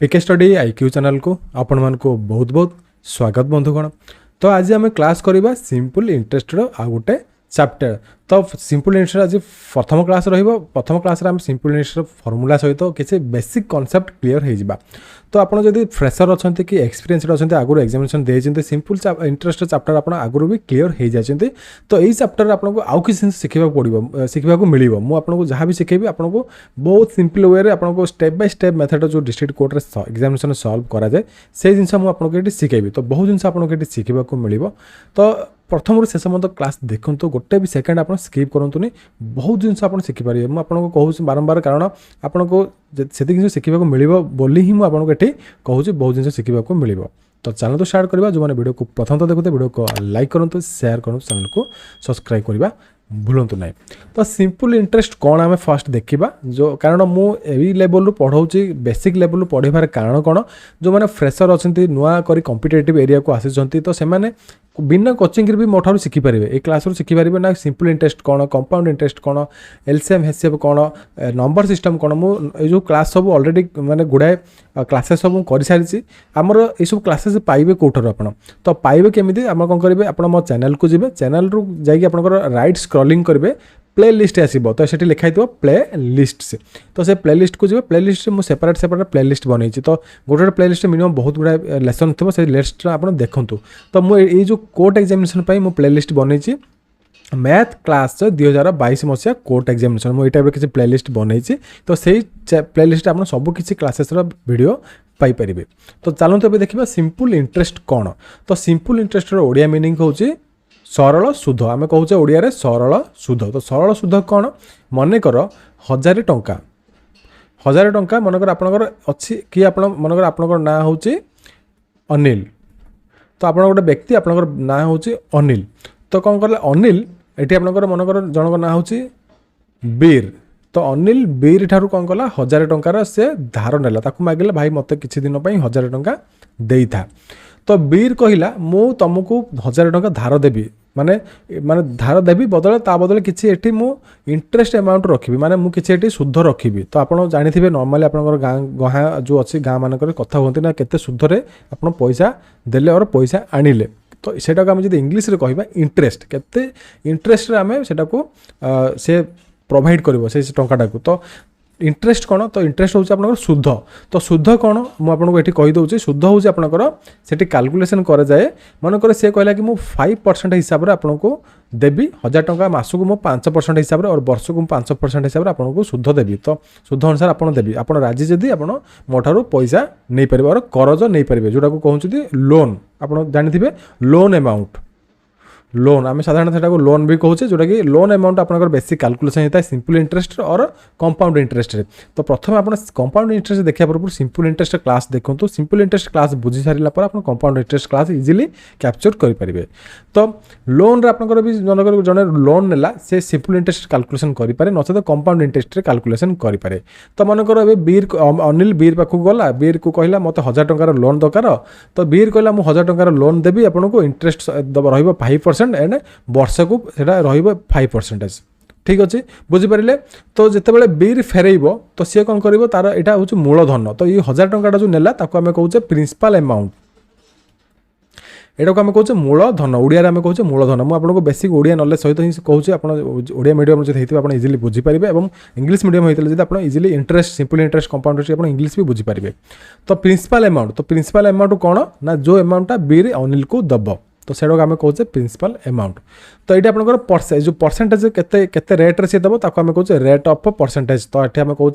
पीके study IQ channel को आपण मान को बहुत बहुत स्वागत बंधुगण। तो आज आम क्लास करवा सिंपल इंटरेस्ट आ गोटे चैप्टर। तो सिंपल इंटरेस्ट आज प्रथम क्लास प्रथम क्लास आम सिंपल इंटरेस्ट फॉर्मूला सहित किसी बेसिक कॉन्सेप्ट क्लियर हो जावा। तो आपड़ जब फ्रेशर अच्छा कि एक्सपीरियंस अच्छा आगुरी एग्जामिनेशन देते सिंपल इंटरेस्ट चैप्टर आप आगुरी भी क्लियर हो जाती। तो यही चैप्टर आपको आउ कि शिखा पड़ो शिखा मिल मुझे जहाँ भी शिखेबी आपको बहुत सिंपल वे आपको स्टेप बाय स्टेप मेथड जो डिस्ट्रिक्ट कोर्ट एग्जामिनेशन सॉल्व कराए से जिन मुझे शिखेबी। तो बहुत जिन आपको शिखा मिल। तो प्रथम रू शेष मत क्लास देखूँ गोटे भी सेकेंड आप स्किप करूँ बहुत जिन आप शिखिपारे मुझे कहूँ बारंबार कारण आपको से जिन शिखा मिल बोली ही मुझे कहूँ बहुत जिन शिखा मिल। तो चैनल तो स्टार्ट करवा जो मैंने वीडियो को प्रथम तो देखते वीडियो को लाइक करूँ शेयर करूँ चैनल को सब्सक्राइब करवा भूलु ना। तो सिंपल इंटरेस्ट कौन आम फास्ट देखा जो कारण मुझे लेवल रू पढ़ाऊँगी बेसिक लेवल पढ़ार कारण कौन जो मैंने फ्रेशर अच्छा नुआ कर कॉम्पिटिटिव एरिया को आसी तो से बिना कोचिंग भी मोठार शिखिपारे ए क्लास शिखिपारे ना सिंपल इंटरेस्ट कौन कंपाउंड इंटरेस्ट कौन एलसीएम हेसीएफ कौन नंबर सिस्टम कौन मुझे क्लास सब ऑलरेडी माने गुड़ाए क्लासेस सब कर सारी आमर ये सब क्लासेस पाइबे कौटर आप तो पाइबे केमी आम कौन करेंगे आप मो चैनल को जी चैनल रू जाइए राइट स्क्रॉलिंग करेंगे प्ले लिस्ट आसो तो से लिखाई प्ले लिस्ट से तो से प्ले लिस्ट को जी प्ले लिस्ट मुझे सेपरेट प्ले लिस्ट बनई तो गोटे प्ले लिस्ट मिनिमम बहुत गुड़ा लेसन थो से लिस्ट आप देखूँ। तो मुझे जो कोर्ट एग्जामिनेशन मुझे प्ले लिस्ट बनई मैथ क्लास 2022 मसीहा कोर्ट एग्जामिनेशन मुझे टाइप किसी प्ले लिस्ट बनई तो सही प्ले लिस्ट आप सब किसी क्लासेस वीडियो पाइपर। तो चलते अब देखा सिंपल इंटरेस्ट कौन। तो सिंपल इंटरेस्ट ओडिया मीनिंग हूँ सरल सुध आम कहचे ओडिया सरल सुध। तो सरल सुध कौन मनकर 1000 टंका मनकर आपणकर अच्छी कि आप मनकर आपणकर ना हूँ अनिल तो आप गोटे व्यक्ति आपणकर ना हूँ अनिल तो कौन कले अनिल ये आपणकर मनकर जनक ना हूँ बीर तो अनिल बीर ठारू कौन कला 1000 टंकार से धार नेला ताकू मागिला भाई मत किसी दिन 1000 टंका दे था। तो बीर कहला मु तुमको 1000 टंका धार देवी माने माने धार देवी बदले ता बदले किसी एठी मु इंटरेस्ट अमाउंट रखी माने मु किसी एठी सुध रखी। तो आप जानी नॉर्मली आपनकर गाँ जो अच्छी गाँ मानकर कथा होती ना केते सुधरे आप पैसा देले और पैसा आनिले तो सेटा को आम जो इंग्लीश रे कहबा इंटरेस्ट केते इंटरेस्ट आम सेटा को से प्रोवाइड करिवो से टंकाटा को। तो इंटरेस्ट कौन तो इंटरेस्ट हूँ आप सुध। तो सुध कौन मुझे ये कहीदे सुध हूँ आपंकर से कैलकुलेसन कर जाए मनकर सी कहला कि 5% हिसाब से आपको देवी 1000 टंका मासक मु 5% हिसाब से और वर्ष को 5% हिसाब से आपको सुध देवी। तो सुध अनुसार आप देवी आप राजी जदि आप मोठार पैसा नहीं पारे और करज नहीं पारे जोटा को कहते लोन आप जानी लोन अमाउंट लोन आम साधारण को लोन भी कहूँ जोटा कि लोन अमाउंट आपंकर बेसिक कैलकुलेसन होता है सिंपल इंटरेस्ट और कंपाउंड इंटरेस्ट रे। तो प्रथम आप कंपाउंड इंटरेस्ट देखा पूर्व सिंपल इंटरेस्ट क्लास देखो तो सिंपल इंटरेस्ट क्लास बुझी सारा पर आप compound interest class easily capture करेंगे। तो लोन आपंकर भी जनक जन लोन नेला से सिंपल इंटरेस्ट कैलकुलेसन करें नचेत कंपाउंड इंटरेस्ट कैलकुलेसन करें। तो मनकर ए बीर अनिल बीर पाखक गला बीर को कहला मत 1000 टंकार लोन दरकार तो बीर कहला मुझे 1000 टंकार लोन देवी आपको इंटरेस्ट रही 5% एंड वर्ष को 5%। ठीक अच्छे बुझीपारे। तो जितेबाला बीर फेरब तो सी कौन कर तार यहाँ हूँ मूलधन। तो ये 1000 टंका जो नेला ताको आम कहूँ प्रिंसिपल अमाउंट यहाँ को आम कहूँ मूलधन ओडिया आम कहूँ मूलधन। मुझे आपको बेसिक ओडिया नॉलेज सहित ही कहूँ आप ओडिया मीडियम जो होते हैं इजिली बुझीपारे और इंग्लिश मीडियम होते हैं आप easily interest simple interest compound interest आप इंग्लिश भी बुझीपारे। तो प्रिंसिपल अमाउंट तो प्रिंसिपल अमाउंट कौन ना जो अमाउंटा बीर अनिल को दब तो से आम कहूँ प्रिंसिपल अमाउंट। तो ये आपंकर जो परसेंटेज केते रेट्रे सी दब ताको आम कहूँ रेट ऑफ परसेंटेज। तो ये आम कहूँ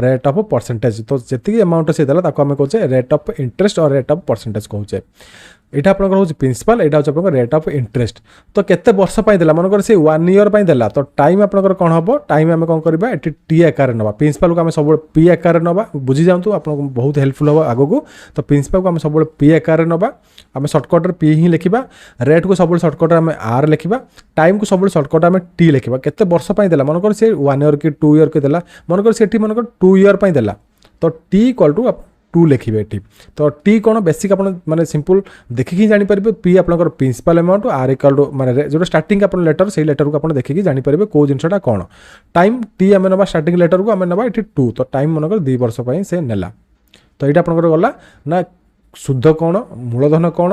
रेट ऑफ परसेंटेज तो जी अमाउंट सी देला ताको आम कहूँ रेट ऑफ इंटरेस्ट और रेट ऑफ परसेंटेज कहूँ। यहाँ आप हूँ प्रिंसिपल यहाँ हूँ रेट ऑफ इंटरेस्ट। तो केते वर्ष देला मनकर से 1 ईयर देला तो टाइम आपंकर कौन हम टाइम आम कौन करवा ये टी आकार ना प्रिंसिपल को आम सब पी आकार ना बुझी जातु आप बहुत हेल्पफुल हम आग को। तो प्रिंसिपल को आम सब पी आकार ना आम सर्टकट पी ही लिखा रेट को सब सर्टकट आम आर लिखा टाइम को सब सर्टकट आम टी लिखा केते वर्ष देला मनकर से 1 ईयर कि 2 ईयर के देला मनकर से मनकर 2 ईयर देला तो टी इक्वल टू 2 लिखे ये। तो टी कौन बेसिक आप माने सिंपल देखिकी जापर पी आपंकर principal amount are equal to माने जो स्टार्टिंग आप लेटर से लेटर को आप देखिकी जापर कौ जिनटा कौन टाइम टी आम ना स्टार्टिंग लेटर को आम ना ये 2 तो टाइम मनकर 2 वर्ष से नेला। तो ये आपंकर गला ना शुद्ध कौन मूलधन कौन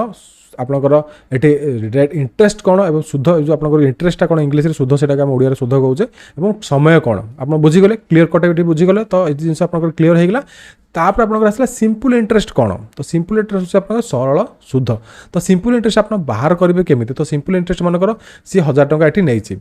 आपंकर ये इंटरेस्ट कौन और शुद्ध जो आप इंटरेस्टा कौन इंग्लीश शुद्ध से ओडिया शुद्ध कौचे और समय कौन आप बुझीगले क्लीयर कट ये बुझीगले तो ये जिन आप क्लीयर होगा तापर आप आसला सिंपल इंटरेस्ट कौन तो सिंपल इंटरेस्ट आप सरल शुद्ध तो सिंपल इंटरेस्ट आप बाहर करेंगे केमी तो सिंपल इंटरेस्ट मनकर सी 1000 टंका ये नहीं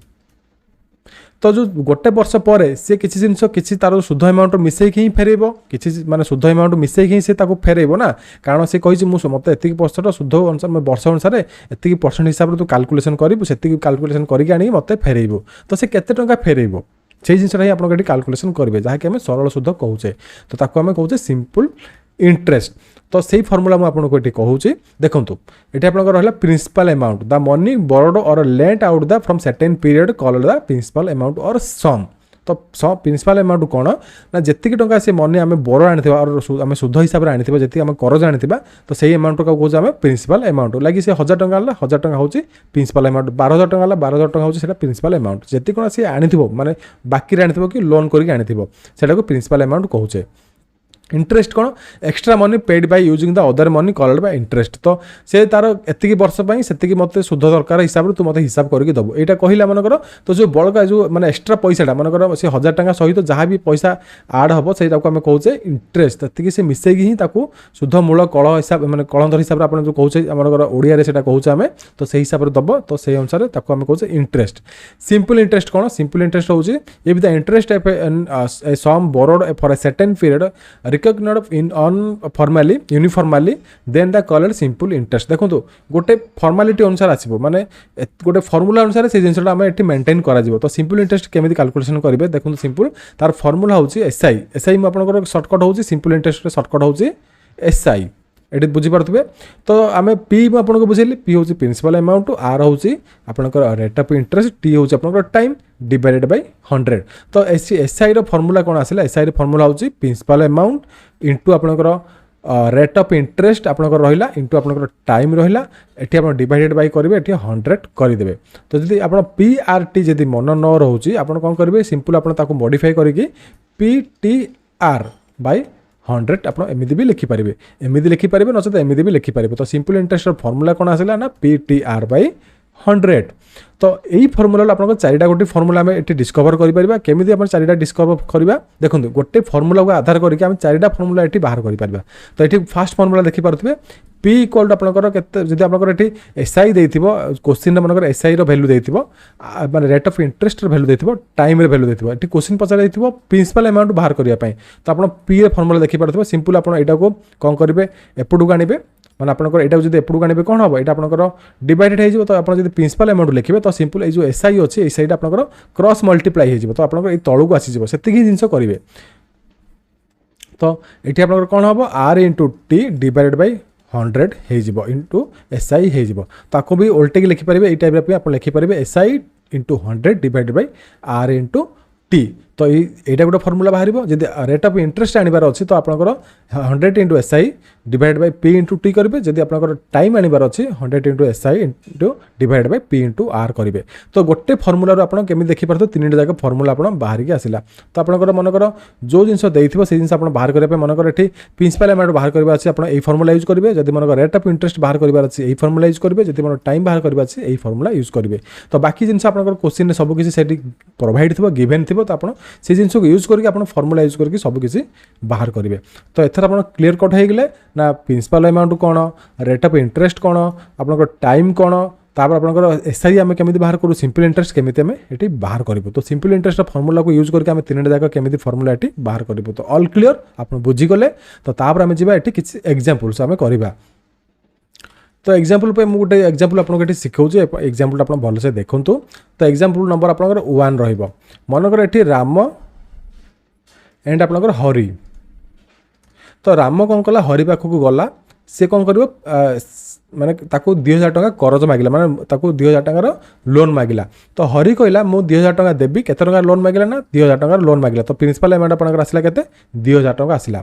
तो जो गोटे वर्ष पर सी किसी जिन किसी तार शुद्ध अमाउंट मिसेक ही फेरब किसी माने शुद्ध अमाउंट मिसेक ही फेरब ना कारण से कही मत एति परसेंट शुद्ध अनुसार वर्ष अनुसार एति परसेंट हिसाब से तू काल्कुलेसन करू से काल्कुलेसन करके आनी मत फेरब तो से केते टंका फेरब से जिनसा ही आप काल्कुलेसन करेंगे जहाँकि आम सरल शुद्ध कहे तो ताको आम कहे सिंपल इंटरेस्ट तो सही फर्मुला मुझे ये कहूँ देखूँ ये आप रहा principal amount the money borrowed और lent out the from certain period called the principal amount और सम तो प्रिंसिपल अमाउंट कौन ना जी टंका से मनी आम बोरो आनी और आम शुद्ध हिसाब से आनी जी आम करज आनी तो सही अमाउंट का कौन आम प्रिंसिपल अमाउंट लगी से 1000 टंका 1000 टंका हूँ प्रिंसिपल अमाउंट 12000 टंका 12000 टंका हूँ प्रिंसिपल अमाउंट जी कौन सी आनी माने बाकी आनी कि लोन करके आनी से प्रिंसिपल अमाउंट कहे इंटरेस्ट कौन extra money paid by using the other money called by interest तो से तार एति वर्ष से मत शुद्ध दरकार हिसाब से तू मत हिसाब करके दबो यहाँ कहला मनकर तो जो बड़का जो माने एक्स्ट्रा पैसाटा मनकर से 1000 टंका सहित जहाँ भी पैसा आड हम से आम कहे इंटरेस्ट ये से मिसेक ही शुद्ध मूल कल हिसाब मैंने कलंधर हिसाब से आप जो कहे आमर ओडिया से कहे आम तो से हिसाब से दब तो से अनुसार आम कहे इंटरेस्ट सिंपल इंटरेस्ट कौन सिंपल इंटरेस्ट हूँ if the interest a sum borrowed for a certain period recognized in on formally uniformly then the called simple interest देखो गोटे फॉर्मालिटी अनुसार आसीबो माने गोटे फॉर्मूला अनुसार से जिनसटा हम एठी मेंटेन करा जिवो तो सिंपल इंटरेस्ट केमिति कैलकुलेशन करिवे देखो सिंपल तार फॉर्मूला होची एसआई एसआई म आपनकर शॉर्टकट होची सिंपल इंटरेस्ट रे शॉर्टकट होची एसआई ये बुझी पारे तो आम पी आपको बुझेली पी हूँ प्रिंसिपल अमाउंट आर हूँ आपंकर रेट ऑफ इंटरेस्ट टी हूँ आपंकर टाइम डिवाइडेड बाय 100 तो एसआई फॉर्मूला कौन आसला एसआई फॉर्मूला हूँ प्रिंसिपल अमाउंट इंटू आपंकर रेट ऑफ इंटरेस्ट आपंकर रहा इंटू आपंकर टाइम रहा ये आप डिवाइडेड बाय करेंगे ये 100 करदे तो जब आप पी आर टी जब मन न रोचे आप कौन करेंगे सिंपल आप मॉडिफाई करके पी टी आर बाय 100 आप एमती भी लिखिपारे एमती लिखिपारे नचेत एमती भी लिखिपारे तो सिंपल इंटरेस्ट फॉर्मूला कौन आसला ना पी टी आर बाय 100 तो यही फॉर्मूला आप चारिटा गोटे फॉर्मूला आम ये डिस्कवर करें केमी आप चारिटा डिस्कवर करवा देखो गोटे फॉर्मूला को आधार करके आम चारिटा फॉर्मूला ये बाहर कर तो ये फास्ट फॉर्मूला देखिपे पी इक्वल टू आपंकर जब आप एसआई देथिबो क्वेश्चन मनकर एसआई रो वैल्यू देथिबो माने रेट ऑफ इंटरेस्ट रो वैल्यू देथिबो टाइम रो वैल्यू देथिबो ये क्वेश्चन पचार देथिबो प्रिंसिपल अमाउंट बाहर करिया पई तो आप पी रे फॉर्मूला देखि पारथिबो सिंपल आप एटा को कोन करिवे एपडू गानिबे माने आपनकर एटा जदि एपडू गानिबे कोन हबो एटा आपनकर डिवाइडेड हे जिवो तो आप जदि प्रिंसिपल अमाउंट लिखिबे तो सिंपल ए जो एसआई अछि एसआई टा आपनकर क्रॉस मल्टीप्लाई हे जिवो तो आपनकर ए तळु को आसी जिवो सेति ही जिंस करिवे तो एठी आपनकर कोन हबो R into T divided by 100 हो इंटू एसआई हो ताको भी उल्टे लिखिपारे ये टाइप आप लिखिपारे SI into 100 divided by R into T तो यहाँ गोटे फॉर्मूला बाहर जब रेट ऑफ इंटरेस्ट आनबार अच्छी तो आपंकर 100 into SI divide by P into T करेंगे जब आपंकर टाइम आनबार अच्छी 100 into SI into divide by P into R करेंगे तो गोटे फॉर्मूला आप केमी देखिपारे तीन जाक फॉर्मूला आप बाहर की आसला तो आपंकर मनकर जो जिन देते से जिन बाहर करने मनकर ये प्रिंसिपल अमाउंट बाहर करवा अच्छे आप फॉर्मूला यूज करेंगे जब मनकर रेट ऑफ इंटरेस्ट बाहर करवार अच्छे यही फॉर्मूला यूज करेंगे जब मन टाइम बाहर करवा अच्छे यही फॉर्मूला यूज करेंगे तो बाकी जिन आपंकर क्वेश्चन सब किसी प्रोवाइड थी गिवेन थी तो आप से जिन को यूज करके आप फॉर्मूला यूज करके सब किसी बाहर करेंगे तो एथर आप क्लीयर कट हो गले ना प्रिंसिपल अमाउंट कौन रेट ऑफ इंटरेस्ट कौन आप टाइम कौन तापर आपंकर एसआई आम केमी बाहर करूँ सिंपल इंटरेस्ट केमी आम ये बाहर करूँ तो सिंपल इंटरेस्ट फॉर्मूला को यूज करके आम तीन जाक केमी फॉर्मूला ये बाहर करूँ तो ऑल क्लियर आप बुझीगले तो तापर आम जावा ये किसी एग्जांपल्स आम करवा तो एग्जांपल पे मुझे गोटे एग्जांपल आपको ये शिखाऊँ एग्जांपल आप भलसे देखूँ तो एग्जांपल नंबर आप 1 रहिबो मनकर ये राम एंड आपंकर हरि तो राम कौन कला हरि पाखक गला सी कौन कर माने ताको 2000 टंका करज मागिला माने ताको 2000 टंकार लोन मागिला तो हरि कहला मु 2000 टंका देबी केते टंका लोन मागिला ना 2000 टंका लोन मागिला तो प्रिंसिपल अमाउंट आपनकर आसिला केते 2000 टंका आसिला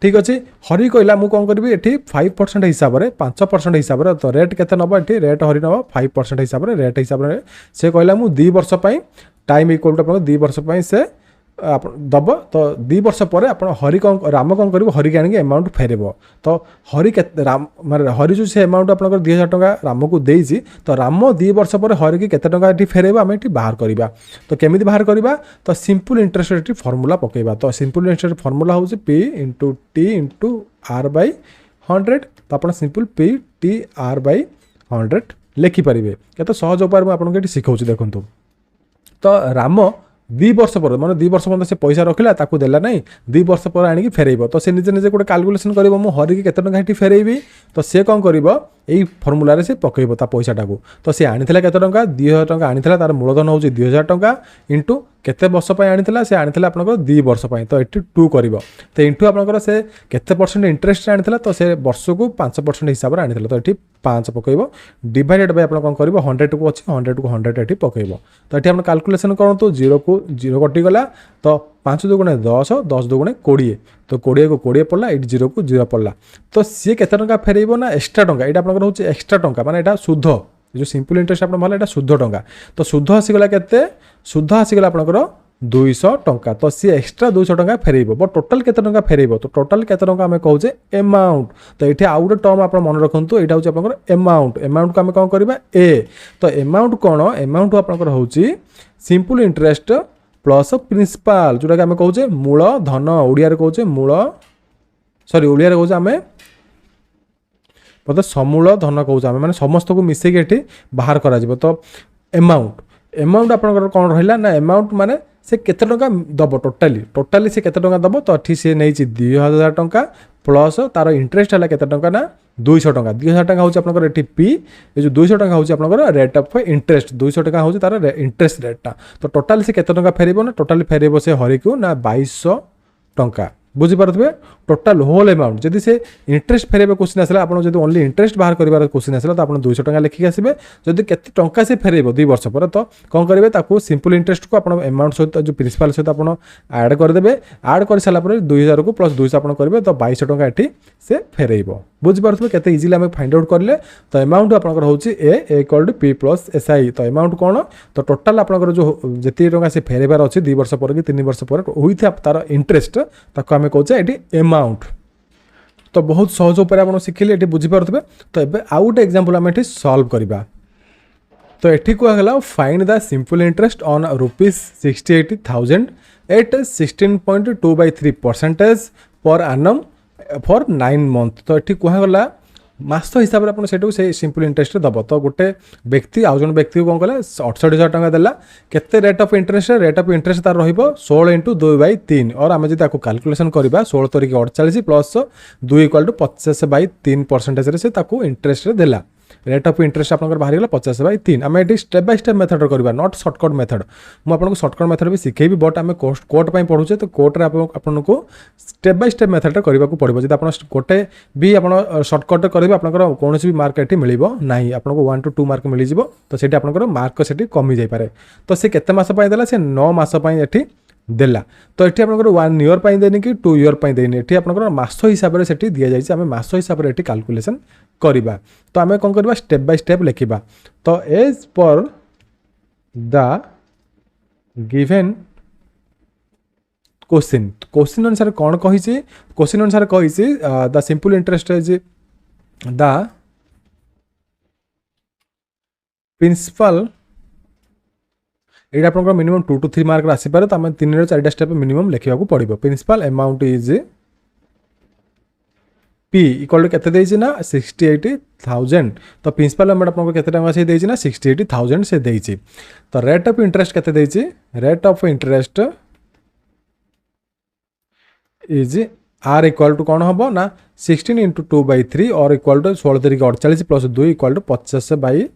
ठीक अच्छे हरि कहला मु कौन करबी एठी 5% हिसाब रे 5% हिसाब रे तो रेट केते नबो एठी रेट हरि नबो 5% हिसाब रे रेट हिसाब रे से कहला मु 2 वर्ष पई टाइम इक्वल टू आपन 2 वर्ष पई से दब तो 2 वर्ष पर आप हरि कौन राम कौन कर हरि की आनिक एमाउंट फेरब तो हरि के राम माने हरि जो से एमाउंट आप 2000 टंका राम को देइछि तो राम 2 वर्ष पर हरि की केते टंका फेरब आम ये बाहर करवा तो केमी बाहर करवा तो सिंपल इंटरेस्ट रेट फर्मूला पकेबा तो सिंपल इंटरेस्ट फर्मूला हूँ P into T into R by 100 तो आप simple P T R by 100 लिखिपारे केते सहज उपाय मुझे आपको ये शिखाऊँ देखूँ तो राम 2 वर्ष पर मैंने 2 वर्ष पर्यटन से पैसा रखिला ताकू देला नहीं 2 वर्ष पर आनिक फेरब तो से निजे निजे गोटे कैलकुलेशन कर हरि की केते टंका फेरबी तो सी कौन कर यही फर्मूलार से पकेब पैसाटा को तो सी आनी केते टंका 2000 टंका आनी तार मूलधन हूँ 2000 टंका इंटू केते वर्ष आनी से आनी आपंकर 2 वर्ष तो ये 2 कर तो इंटू आपंकर से केते परसेंट इंटरेस्ट आनी तो से वर्ष को 5% हिसाब से आनी तो ये 5 पकेब डिवाइडेड बाय आप कौन कर 100 को अच्छे 100 को 100 ये पकेब तो ये आप कैलकुलेसन करूँ 0 को 0 कटिगला तो 5 दुगुणे 10 10 दुगुणे 20 तो 20 को 20 पड़ला ये 0 को 0 पड़ला तो सी केते टंका फेरब ना एक्सट्रा टंका यहाँ आपंकर हूँ एक्सट्रा टंका माने यहाँ शुद्ध जो सिंपल इंटरेस्ट आप भला शुद्ध टंका तो शुद्ध आसीगला केते शुद्ध आसीगला आपंकर 200 टंका तो सी एक्सट्रा 200 टंका फेरब बट टोटाल केते टंका फेरब तो टोटाल केते टंका आम कहूचे एमाउंट तो ये आउ गोटे टर्म आप मन रखु यहाँ हूँ आपंकर एमाउंट एमाउंट को आम कौन करवा ए तो एमाउंट कौन एमाउंट आपंकर हूँ सिंपल इंटरेस्ट प्लस प्रिंसिपाल जोटा कि आम कहूचे मूल धन ओडिया कहूचे मूल सॉरी ओडिया कहूचे आम मतलब समूल धन कहूँ आम मैंने समस्त को मिसेक ये बाहर करा तो एमाउंट एमाउंट आपंकर कौन रहा ना एमाउंट माने से केते टंका दब टोटाली से केते टंका दब तो ये सी नहीं 2000 टंका प्लस तार इंटरेस्ट है केते टंका ना 200 टंका 2000 टंका हूँ आपंकर ये पी ये जो 200 टंका हूँ आपंकर रेट ऑफ इंटरेस्ट 200 टंका हूँ तार इंटरेस्ट रेटा तो टोटाली से केते टंका फेरब ना टोटाली फेरब से हरि को ना 2200 टंका बुझीपारे टोटाल होल अमाउंट जदि से इंटरेस्ट फेरबे क्वेश्चन आसला आप ओनली इंटरेस्ट बाहर कर क्वेश्चन आसला तो आप 200 टंका लिखिक आसबे जदि केते टंका से फेरब 2 वर्ष पर तो कौन करेंगे ताकू सिंपल इंटरेस्ट को आप अमाउंट सहित जो प्रिंसिपल सहित आप ऐड करदे ऐड कर सारा 2000 को प्लस 200 आप करेंगे तो 2200 टंका ये से फेरब बुझीपारे केते इजिली आम फाइंड आउट करें तो अमाउंट आपंकर हूँ A equal to P plus S I तो अमाउंट कौन तो टोटाल आपंकर जो जी टंका से फेरबार अच्छे 2 वर्ष पर कि 3 वर्ष पर विथ तार इंटरेस्ट ताको आम कहचे ये अमाउंट तो बहुत सहज उपाय आप शिखिले ये बुझीपारे तो ये आउ गोटे एक्जाम्पल आम ये सल्व करवा तो ये कहला find the simple interest on ₹68,000 at 16.2/3% per annum for 9 month तो ये कहला मास हिसाब से से सिंपल इंटरेस्ट दब तो गोटे व्यक्ति आउ जन व्यक्ति को कौन कला 68,000 टंका देला केते रेट ऑफ इंटरेस्ट तार रहिबो 16 × 2/3 और आम जब कैलकुलेशन करवा 16 तरीके 48 प्लस 2 = 50/3% से इंटरेस्ट देला रेट ऑफ इंटरेस्ट आप बाहर गला 50/3 आम ये स्टेप बाय स्टेप मेथड करवा नॉट सर्टकट मेथड मुझे सर्टकट मेथड भी शिखेबी बट आम कोर्ट पढ़ुचे तो कोर्टे आपको स्टेप बाय स्टेप मेथड करने को पड़ो जब आप गोटे भी आप सर्टकट करेंगे आपंकर कौन भी मार्क ये मिल ना आपको 1 to 2 मार्क मिल जाव तो से आपंकर मार्क से कमी जापे तो सी केते मास देला से 9 मास ये देला तो ये आप 1 ईयर देनी कि 2 ईयर देनी ये आप मास हिसाब से दि जाए आम मास हिसाब से कैलकुलेशन करवा तो आम कौन करवा स्टेप बाय स्टेप लिखा तो as per the given question अनुसार कौन कही क्वेश्चन अनुसार कही the simple interest is the principal ये आप मिनिमम 2 to 3 मार्क आसपे तो आम 3 ରୁ 4 स्टेप मिनिमम लिखा पड़ो principal amount is P equal to के ना 68,000 तो प्रिंसिपल अमाउंट आपको केते टंका से देछि ना 68,000 से देछि तो रेट ऑफ इंटरेस्ट केते देछि rate of interest is R equal to कौन हम ना 16 × 2/3 और इक्वल टू 16 तरीके 48 प्लस 2 = 50/3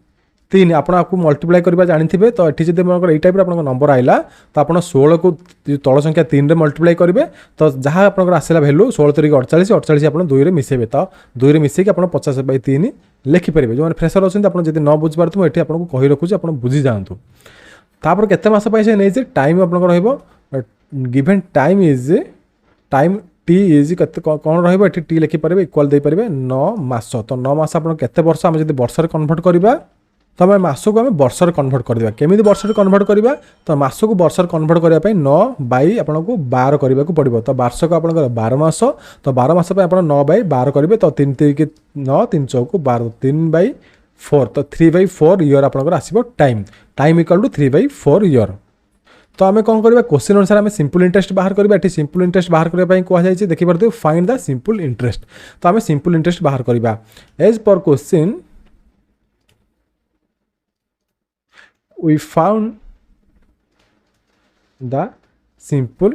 आपको मल्टीप्लाई करवा जानी तो ये जब ये टाइप नंबर आइला तो आप 16 को तल संख्या 3 रे मल्टीप्लाई करेंगे तो जहाँ आप आसला भैल्यू 16 तरीके 48 48 आप 2 रे मिसेबे तो 2 रे मिसेक आप 50/3 लिखिपारे जो मैंने फ्रेशर अच्छे आप जब न बुझी पार्थ ये आपको कही रखुच्छे आप बुझी जातु तापर केते मास पैसे नहीं टाइम आप given time is time T is कौन रही लिखिपारे इक्वाल दे पारे 9 मास तो 9 मास आप केते वर्ष आम जब वर्ष कन्वर्ट करवा तो आम मस को आम वर्ष कन्वर्ट करवा केमी वर्ष कन्वर्ट करवा तो मस को वर्ष कन्वर्ट करने 9 आपन को 12 करने को पड़ो तो वार्षिक आप 12 मास तो 12 मास आप 9/12 करेंगे तो 3 3 9 3 चौक 12 3/4 तो 3/4 ईयर आपंकर आसो time time equal to 3/4 year. तो आम कौन करवा क्वेश्चन अनुसार आम सिंपल इंटरेस्ट बाहर करवा ये सिंपल इंटरेस्ट बाहर करने कहुई देखिए फाइंड द सिंपल इंटरेस्ट तो आम सिंपल इंटरेस्ट बाहर करवा as per question we found the simple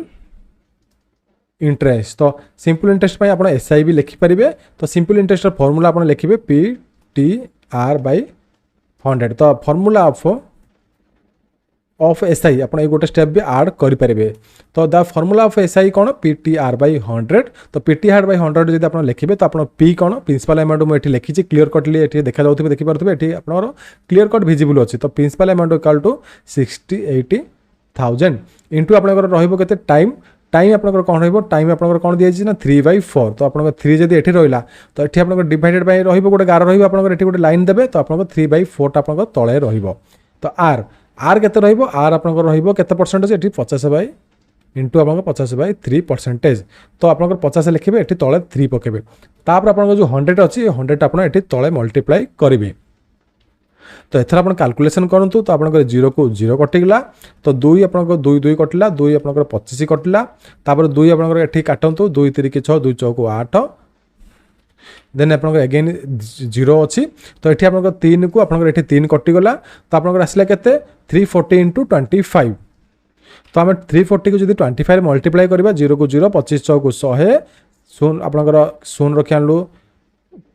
interest तो simple interest आप SI भी लिखिपारे तो simple interest फॉर्मूला आप लिखे PTR/100 तो फॉर्मूला ऑफ SI आप गोटे स्टेप भी ऐड करेंगे तो द फॉर्मूला ऑफ SI कौन PTR/100 तो PTR/100 जब आप लिखे तो आप P कौन प्रिंसिपल अमाउंट मुझे लिखी क्लीयर कटली देखा जाऊे देखिए ये आप क्लीयर कट विजिबल अच्छी तो principal amount equal to 60,000 into आपंकर रही टाइम टाइम आपंकर कौन रहा टाइम आपंकर कौन दिखाई ना 3/4 तो आप 3 जब ये रहा तो ये आप डिवाइडेड रही गोटे गार रहा गोटे लाइन देते तो आप 3/4 आप तले तो आर आर के आर आपंकर रही परसेंटेज ये 50 इंटू आप 50/3% तो आप 50 लिखे ये तले 3 पकेबे तापर आप जो 100 अच्छी 100 आप तले मल्टीप्लाई करेंगे तो एथर आप कैलकुलेशन करूँ तो आप 0 को 0 कटिगला तो 2 आप 2 2 कटिला 2 आप 25 कटिला तापर 2 आप काटतु 2 3 6 2 4 8 देन आप अगेन 0 अच्छी तो ये आप 3 को आप 3 कटिगला तो आप आसला के 340 इंटू 25 तो आम 340 को जो 25 मल्टीप्लाई करवा 0 को 0 25 6 को 100 शून आपंकर शून रखी आणलु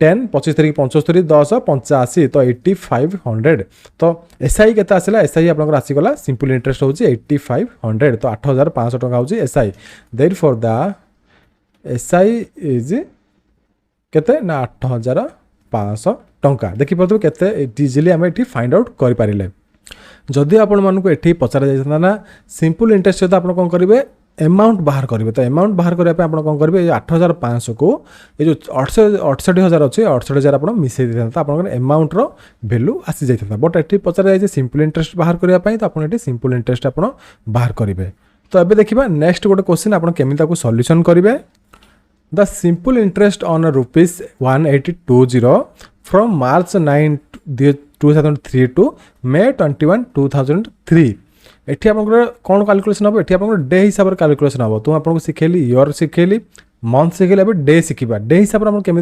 10 25 3 75 10 85 तो 8500 तो SI के आसला SI आपंकर आसीगला सिंपल इंटरेस्ट होची 8500 तो 8500 टका होची SI therefore the SI is केते ना 8500 टंका देखि पड़ो केते इजीली आम ये फाइंड आउट कर पारिले जदि आपण मानक ये पचार जाता ना सिंपल इंटरेस्ट सहित आप कौन करेंगे अमाउंट बाहर करेंगे तो अमाउंट बाहर करने आप कौन करेंगे 8500 को ये जो 68,000 अच्छे 68,000 आप मिसई देता तो आप अमाउंट वैल्यू आसी जाता बट ये पचार जाए सिंपल इंटरेस्ट बाहर करने तो आप सिंपल इंटरेस्ट आप बाहर करेंगे तो ये देखा नेक्स्ट गोटे क्वेश्चन आप केमी सॉल्यूशन करेंगे the simple interest on ₹18020 from March 9 2003 to May 21 2003 एठी आपनकर कौन कैलकुलेशन हम एठी आपनकर डे हिसाब से कैलकुलेशन हम तो आपको सिखेली ईयर सिखेली मंथ सिखेली अब डे शिखा डे हिसाब से केमी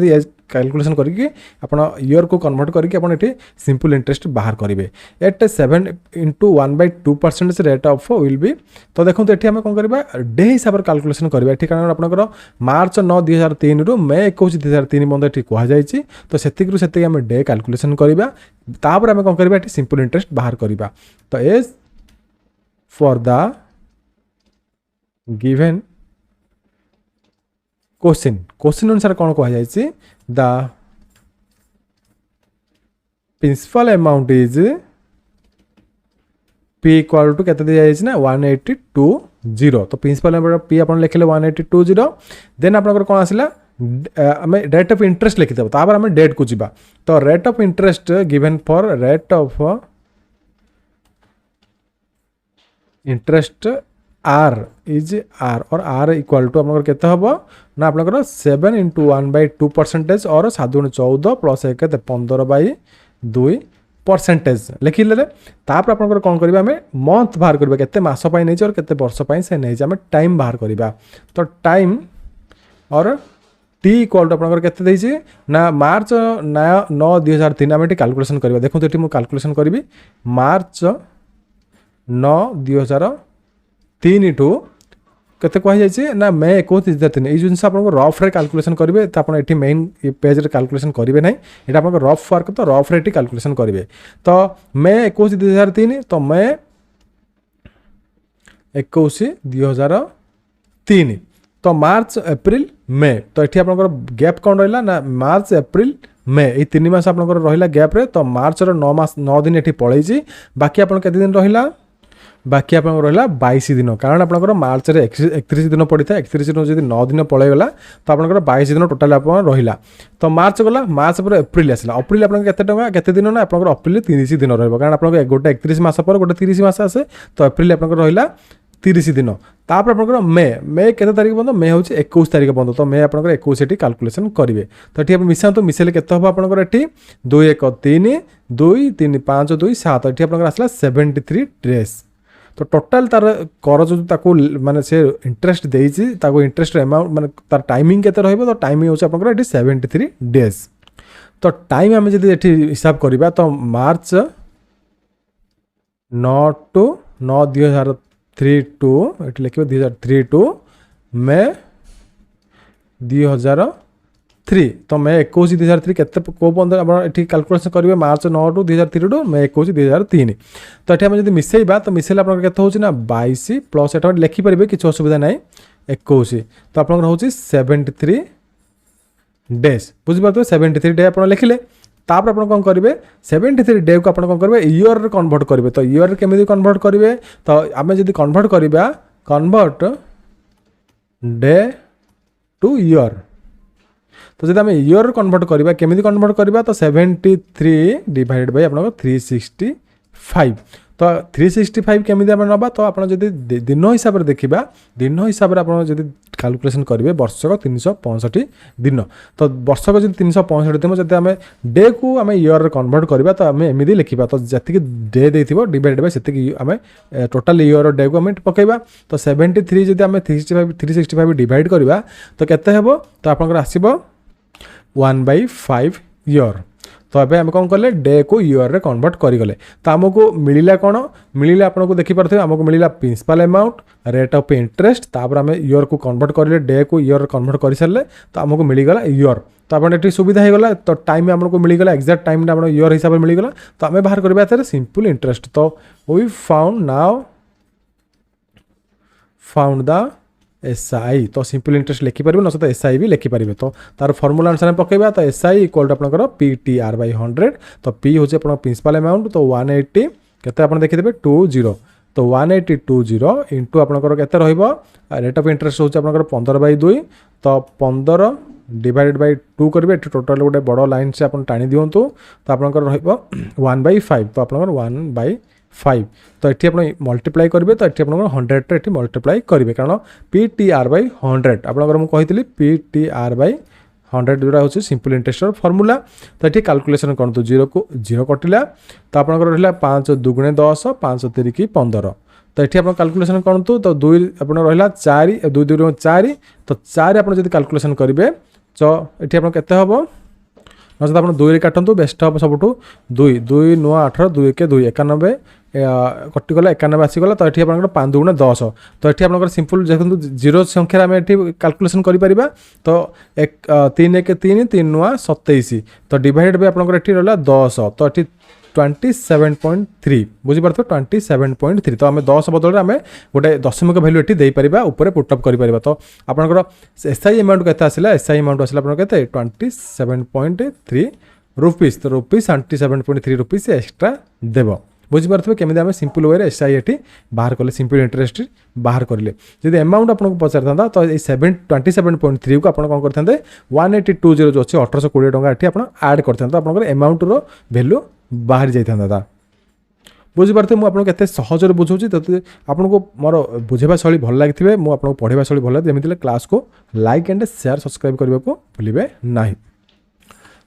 कैलकुलेशन करके आप ईयर को कन्वर्ट करके आप सिंपल इंटरेस्ट बाहर करेंगे at 7 into 1/2% rate of will be तो देखो ये आम कौन करवा डे हिसाब से कैलकुलेशन करवा ये कारण आपंकर मार्च 9 2003 रु मे 21 2003 बंद ये कहुई तो से आम डे कैलकुलेशन करवा तापर आम कौन करवा सिंपल इंटरेस्ट बाहर करवा तो as for the given question अनुसार कौन कहुई the principal amount is P equal to केते दिया जाइए ना 1820 तो प्रिंसिपल अमाउंट P आप लिखले 1820 देन आपनकर कौन आसला आम रेट ऑफ इंटरेस्ट लिखिदेव तापर आम डेट को जीवा तो rate of interest given for rate of interest R is R और R इक्वल टू आपनकर केते हबो ना आपनकर 7 इंटू 1/2% और 7 × 14 प्लस 1 15/2% लिखिले तापर आपनकर कौन करबा हमें मंथ बाहर करबा केते मास पई नै और केते वर्ष पई से नै हमें टाइम बाहर करबा तो टाइम और T इक्वल टू आपनकर केते देछि ना मार्च 9 2003 आम कैलकुलेशन करबा देखो तो मु कैलकुलेशन करबी मार्च 9 2003 टू केते कहुई ना मे 21 2003 ये जिन आप रफ रे कैलकुलेशन करेंगे तो आप मेन पेज रे कैलकुलेशन करेंगे ना ये आप रफ वर्क तो रफ रे कैलकुलेशन करेंगे तो मे 21 2003 तो मे 21 2003 तो मार्च एप्रिल मे तो ये आप गैप कौन रहा ना मार्च एप्रिल मे ये 3 मास आप रहा गैप रे तो मार्च 9 दिन ये पलैची बाकी आप दिन रहा बाकी आप रहा 22 दिन कारण आपंकर मार्च रे 31 दिन पड़ी था 31 दिन जब 9 दिन पलैगला तो आपंकर 22 दिन टोटाल आप रहा तो मार्च गला मार्च पर एप्रिल आसला एप्रिल आप केते दिन ना आपंकर एप्रिल 30 दिन रहा कारण आप गोटे 31 मास पर गोटे 30 मास आसे तो एप्रिल आपंकर रहा 30 दिन तापर आपंकर मे केते तारीख बंद मे हूँ 21 तारीख बंद तो मे आपंकर 21 ये कैलकुलेशन करेंगे तो ये मिसातु मिसेले केते हम आपंकर ये 2 1 3 2 3 5 2 7 ये आपंकर आसला 73 डेज तो टोटाल तार कर जो ताको माने से इंटरेस्ट देइछि ताको इंटरेस्ट अमाउंट माने तार टाइमिंग केते रहइबो तो टाइमिंग होछ आपनकर एटी 73 डेज तो टाइम हम जदि एठी हिसाब करबा तो मार्च 9 टू 9 2003 टू एठी लिखिबो 2003 टू मे 2003 तो मे 21 2003 केते को बंद आपण एठी कैलकुलेशन करिवे मार्च 9 टू 2003 टू मे 21 2003 तो एठी हम जदि मिसेइबा तो मिसेले आपण केते होची ना 22 प्लस एटा लिखि परिबे किछ असुविधा नै 21 तो आपण होची 73 डेज बुझि पातो 73 डे आपण लिखिले तापर आपण कोन करिवे 73 डे को आपण कोन करिवे ईयर रे कन्वर्ट करिवे तो ईयर रे केमिति कन्वर्ट करिवे तो आमे जदि कन्वर्ट करिबा कन्वर्ट डे टू ईयर तो जब आम ईयर कन्वर्ट करवा केमी कन्वर्ट करवा तो 73 डिवाइडेड बाय आप 365 तो 365 केमी ना तो आप दिन हिसाब से देखा दिन हिसाब से आप कैलकुलेशन करेंगे वर्षक 365 दिन तो वर्षक जो 365 दिन जब आम डे को आम ईयर कन्वर्ट करवा तो आम एमती लिखा तो जी डे देथिबो डिवाइडेड बाय से आम टोटाल ईयर डे को आम पकेबा तो 73 जब आम 365 डिवाइड करवा तो केते हेबो तो आपनकर आसीबो 1/5 ईयर तो अबे हम कौन कले डे को ईयर रे कन्वर्ट करिगले तो हमको मिलिला कौन मिलिला आपन को देखि परथे हमको मिलिला principal amount rate of interest तापर हम ईयर को कन्वर्ट करले डे को ईयर कन्वर्ट कर सरले तो हमको मिली गला ईयर तो आपन एठी सुविधा हो गला तो टाइम हमको मिली गला एग्जैक्ट टाइम ना ईयर हिसाब से मिली गला तो हमें बाहर करबा तारे सिंपल इंटरेस्ट तो वी फाउंड द SI तो सिंपल इंटरेस्ट लिखिपारे ना तो SI भी लिखिपारे तो तार फॉर्मूला अनुसार पकेबा तो SI इक्वल टू आपनकर PTR बाय 100 तो P होचे आपन प्रिंसिपल अमाउंट तो 180 केते आपन देखिदेबे 20 तो 180 इंटू आपनकर केते रहइबो रेट ऑफ इंटरेस्ट होचे आपनकर 15/2 तो 15 डिवाइडेड बाय 2 करबे टोटल गोटे बड़ लाइन से आपन टाणी दियंतु तो आपनकर रहइबो 1/5 तो आपनकर 1/5 तो ये आप मल्टीप्लाई करेंगे तो ये आप 100 रे मल्टीप्लाई करेंगे कारण PTR बाय 100 आपंकर मुझे PTR बाय 100 जोड़ा हूँ सिंपल इंटरेस्ट फॉर्मूला तो ये कैलकुलेशन करते 0 को 0 कटिला तो आपंकर रहा 5 2 10 5 3 15 तो ये आप कैलकुलेशन करतु तो 2 आप रहा 4 2 2 4 तो 4 आप कैलकुलेशन करेंगे तो ये आप केते नचेत आप 2 काटतु बेस्ट हम सब 2 2 9 18 2 1 2 91 कटिगला 91 आसीगला तो ये आप 5 2 10 तो ये आप सिंपल देखो जीरो संख्या आम ये कैलकुलेशन करें तो 3 1 3 3 9 27 तो डिवाइड बाय आप रहा 10 तो ये 27.3 बुझीपार 27.3 तो आम 10 बदल आम गोटे दशमिक भैल्यू ये दे पार ऊपर पुटअप कर तो आपंकर SI अमाउंट के आसला SI अमाउंट आसला के 27.3 रुपीस तो रुपीस 27.3 रुपीस एक्सट्रा देव बुझीपारे केमी आम सिंपल वे SI ये बाहर कले सिंपल इंटरेस्ट बाहर करें जब अमाउंट आपको पचार था तो ये 27.3 को आप कौन करते 1820 जो अच्छे 1820 टका ये आड करते तो आप अमाउंट वैल्यू बाहर जाता बुझीपारे मुझे केते सहज बुझाऊँ तो आपको मोर बुझेबा शैली भल लगी मुझे पढ़ाई शैली भल लगे जमी क्लास को लाइक एंड शेयर सब्सक्राइब करने को भूलिए ना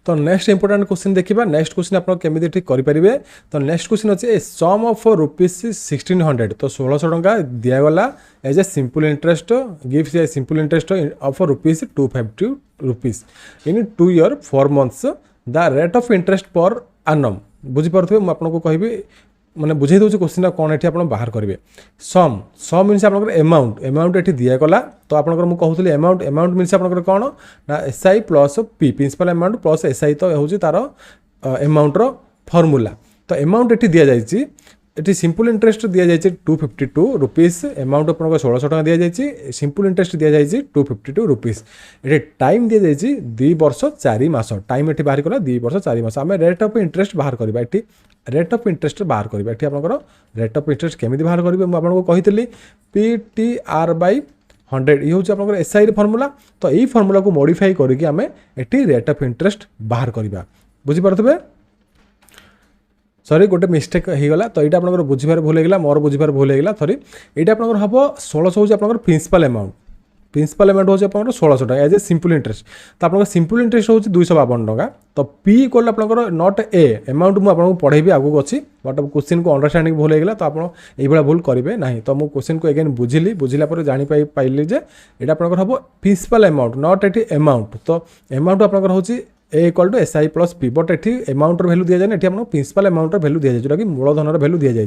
तो नेक्स्ट इंपोर्टेंट क्वेश्चन देखा नेक्स्ट क्वेश्चन आप केमी ठीक करेंगे तो नेक्स्ट क्वेश्चन अच्छे सम ऑफ रुपीस 1600 तो 1600 टका दिगला as a simple interest gives a simple interest of rupees 250 rupees in 2 year 4 months the rate of interest पर आनम बुझीपारे मुझे आपको कहबी मैंने बुझे दूसरी क्वेश्चन कौन ये आप बाहर करेंगे सम सम मीनस आप अमाउंट अमाउंट ये दिगला तो आप कहते अमाउंट अमाउंट मीनस आप कौन ना SI plus P principal amount plus SI तो हूँ तार अमाउंटर फॉर्मूला तो अमाउंट ये दि जाइए ये सिंपल इंटरेस्ट दि जाए 252 रुपीज अमाउंट आप 1600 टका दि जाए सिंपल इंटरेस्ट दि जाए 252 रुपीज ये टाइम दि जाए 2 वर्ष 4 मास टाइम ये बाहर कला 2 वर्ष 4 मास आम रेट ऑफ इंटरेस्ट बाहर करवा ये रेट ऑफ इंटरेस्ट बाहर करवा ये आप रेट ऑफ इंटरेस्ट केमी बाहर करेंगे मुझे आपको कही PTR बाई 100 ये हूँ आप SI फर्मूला तो यही फर्मूला को मॉडिफाई करके आम ये रेट ऑफ इंटरेस्ट बाहर करवा बुझीपारे सॉरी गोटे मिस्टेक होगा तो यहाँ आप बुझार भूल होगा मोर बुझार भूल होगा सॉरी ये आप हम 1600 हूँ आप प्रिंसिपल अमाउंट हूँ आप 1600 टका एज ए सिंपल इंटरेस्ट तो आप सिंपल इंटरेस्ट हूँ 252 टका तो पी इक्वल आप नॉट ए अमाउंट मुझे पढ़ेबी आगू अच्छी बट क्वेश्चन को अंडरस्टैंडिंग भूल होगा तो आप भूल करेंगे ना तो मुझे क्वेश्चन को अगेन बुझिला जानी जे ये आप हम प्रिंसिपल अमाउंट नॉट ये अमाउंट तो अमाउंट आप हूँ A equal to SI plus P but ये अमाउंटर भैल्यू दि जाए ये आपको प्रिंसिपल अमाउंटर भैल्यू दि जाए जोटा कि मूलधनर भैल्यू दि जाए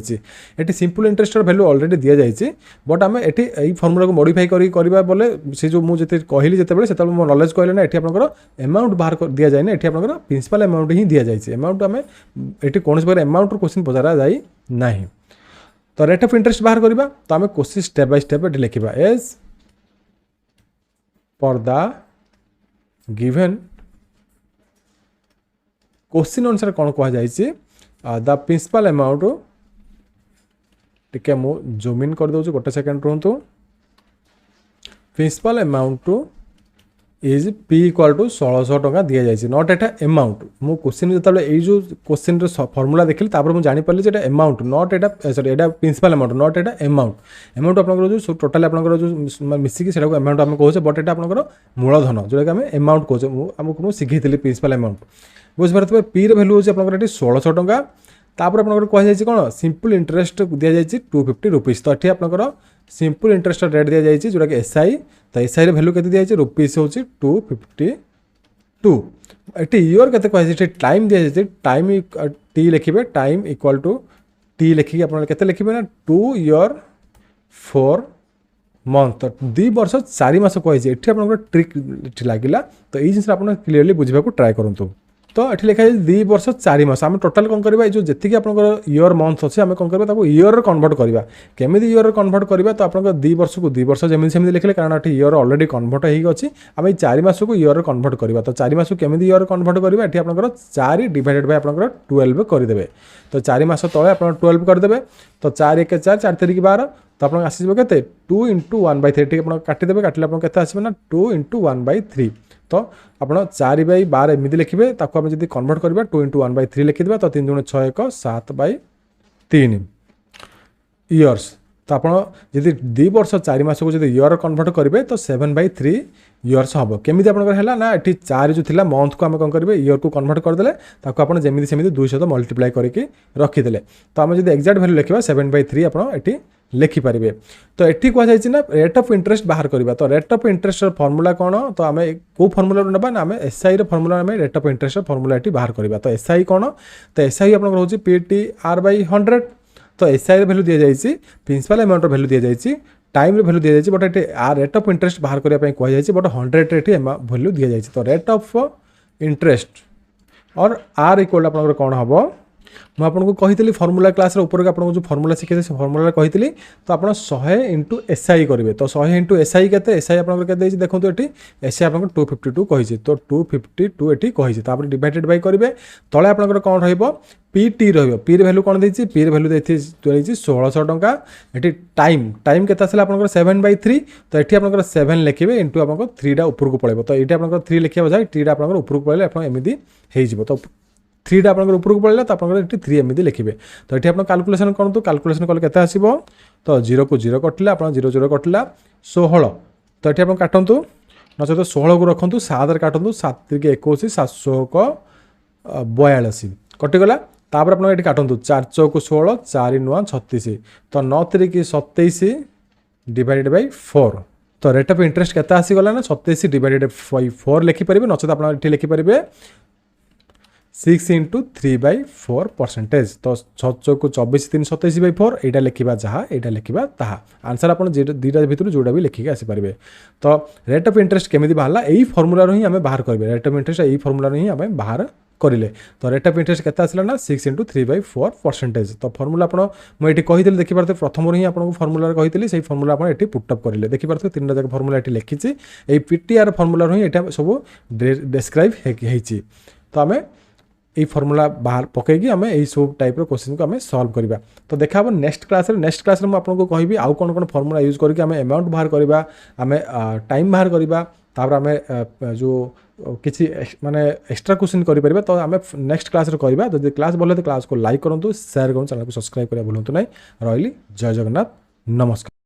ये सिंपल इंटरेस्टर भैल्यू ऑलरेडी दि जाए बट आम ये फर्मूला को मॉडिफाई करवा बोले से जो मुझे कहली जिते मो नॉलेज कहले ना ये आप अमाउंट बाहर दि जाए ये आप प्रिंसिपल अमाउंट ही दि जाए अमाउंट आम ये कौन प्रकार अमाउंट क्वेश्चन पचरा जाए ना तो रेट ऑफ इंटरेस्ट बाहर करवा तो आम क्वेश्चन स्टेप बाय स्टेप ये लिखा as per the given question अनुसार कौन कह जाए द प्रिंसिपल अमाउंट टिके मु जूम इन कर दूँ गोटे सेकेंड रुहतु principal amount is P equal to 1600 टका दि जाए नॉट एटा अमाउंट मु क्वेश्चन जो ये क्वेश्चन फर्मूला देखिली मुझे जानीपारे जो amount not Etah sorry Etah principal amount not Etah amount आप जो टोटाल आप जो मिसिकी से अमाउंट आम कहे बट ये आप मूलधन जोटा कि आम अमाउंट कहे आमको शिखी प्रिंसिपल अमाउंट बुझे पी भैल्यू हूँ आप 1600 टका तापर आप कहुई कौन सिंपल इंटरेस्ट दि जाए 250 रुपीज तो ये आप सिंपल इंटरेस्ट रेट दि जाए जोटा कि SI तो SI भैल्यू के दिखाई रुपीज हूँ 252 ये इयर के कहुई टाइम दि जाए टाइम टी लिखे टाइम इक्वल टू टी लिखिकी आप लिखे ना 2 year 4 month तो 2 वर्ष 4 मास कही आप ट्रिक लगे तो ये जिन आप क्लीयरली बुझा ट्राए करूँ तो ये लिखा है 2 वर्ष 4 मास आम टोटाल कौन करवा जो जी आप इयर मंथ अच्छे आम कौन करवा इयर कन्वर्ट करवा केमी इयर कन्वर्ट करवा तो आप 2 वर्ष को 2 वर्ष जमी सेमती लिखले कारण ये इयर ऑलरेडी कन्वर्ट होगी आम 4 मास को इयर कन्वर्ट करवा तो 4 मास को केमी इयर कन्वर्ट करवा ये आप 4 डिवाइडेड बाय आप 12 करदे तो 4 मास तले आप 12 करदे तो 4 1 4 4 3 12 तो आप आसो के 2 into 1/3 आप काटिदेवे काटिले आप आसना 2 into 1/3 तो आप 4/12 एमती लिखे आम जब कन्वर्ट करवा 2 into 1/3 लिखिदेवा तो 3 × 6 = 7/3 इयर्स तो आप जब 2 वर्ष 4 मास को जब इयर कन्वर्ट करेंगे तो 7/3 इयर्स हम केमी आप ना ये 4 जो थी मंथ को आम कौन करेंगे इयर को कन्वर्ट करदे आप जमी सेमती 200 मल्टीप्लाई करके रखीदे तो आम जब एक्जाक्ट भैल्यू लिखा 7/3 आप लिखिपारे तो ये कहुई ना रेट ऑफ इंटरेस्ट बाहर करवा तो रेट ऑफ इंटरेस्ट फर्मूला कौन तो आम कौ फर्मूला ना ना आम SI फर्मूला आम रेट ऑफ इंटरेस्ट फर्मूला ये बाहर करवा तो SI कौन तो SI आप PTR बाई 100 तो SI भैल्यू दि जाए प्रिंसिपल अमाउंट भैल्यू दि जाए टाइम भैल्यू दि जाए बट ये रेट ऑफ इंटरेस्ट बाहर करने कहुई बट 100 ये भैल्यू दि जाए तो रेट ऑफ इंटरेस्ट और R इक्वल आप कौन हम मुझे कही फर्मूला क्लास ऊपर आपको जो फर्मूला शिखे से फर्मूला कही तो आप 100 into SI करेंगे तो 100 into SI के SI आप देखो ये SI आप 252 कही तो 252 ये कही डिवाइडेड बाय करेंगे तले आप कौन रीटी पी भैल्यू कौन देती पी भैल्यू देती 1600 टका ये टाइम टाइम के 7/3 तो ये आप 7 लिखे इंटू आप 3 ऊपर को पड़े तो ये आप 3 लिखा जाए टी आप ऊपर को पड़े आप एमती हो तो 3 टा आप ऊपर को पड़े तो आप 3 एमती लिखे तो ये आप कैलकुलेशन करूँ कैलकुलेशन कले के आसो तो 0 को 0 कटिला आप 0 0 कटिला 16 तो ये आप काटतु नचे तो 16 को रखु 7 काटतु 7 × 21 742 कटिगला तापर आप ये काटतु 4 चौक 16 4 9 36 तो 9 3 27 डिवाइडेड बाय 4 तो रेट ऑफ इंटरेस्ट के आसीगला ना 27 डिवाइडेड बाय 4 लिखिपारे नचे आप लिखिपारे 6 इंटू 3/4%। तो 6 चौको 24 3 27/4 यहाँ लिखा जहाँ यहाँ लिखा ताहा आंसर आप दुईटा भितर जोड़ा भी लिखिक आसीपारे। तो रेट ऑफ इंटरेस्ट केमी बाहर यही फर्मुला ही आम बाहर करेंगे। रेट ऑफ इंटरेस्ट यही फर्मुला ही आम बाहर करें। तो रेट ऑफ इंटरेस्ट केते आसला ना 6 इंटू 3/4%। तो फर्मुला आप मुझे कही देखिए प्रथम ही आपको फर्मुला कही से फर्मुला आप पुटअप करेंगे देखिए 3टा जाक फर्मुला ये लिखी ये पीटीआर फर्मुला ही यहाँ सब डिस्क्राइब होती। तो आम ये फर्मुला बाहर पकईकि आम यही सब टाइप क्वेश्चन को आम सॉल्व करवा। तो देखा नेक्स्ट क्लास में आपको कहि आउ कौन कौन फर्मुला यूज करके आम अमाउंट बाहर करवा आम टाइम बाहर करवा तापर आम जो किसी माने एक्स्ट्रा क्वेश्चन करें। तो आम नेक्स्ट क्लास करवा। तो क्लास भल तो क्लास को लाइक करूँ शेयर करूँ चैनल को सब्सक्राइब करा भूलु ना। रही जय जगन्नाथ नमस्कार।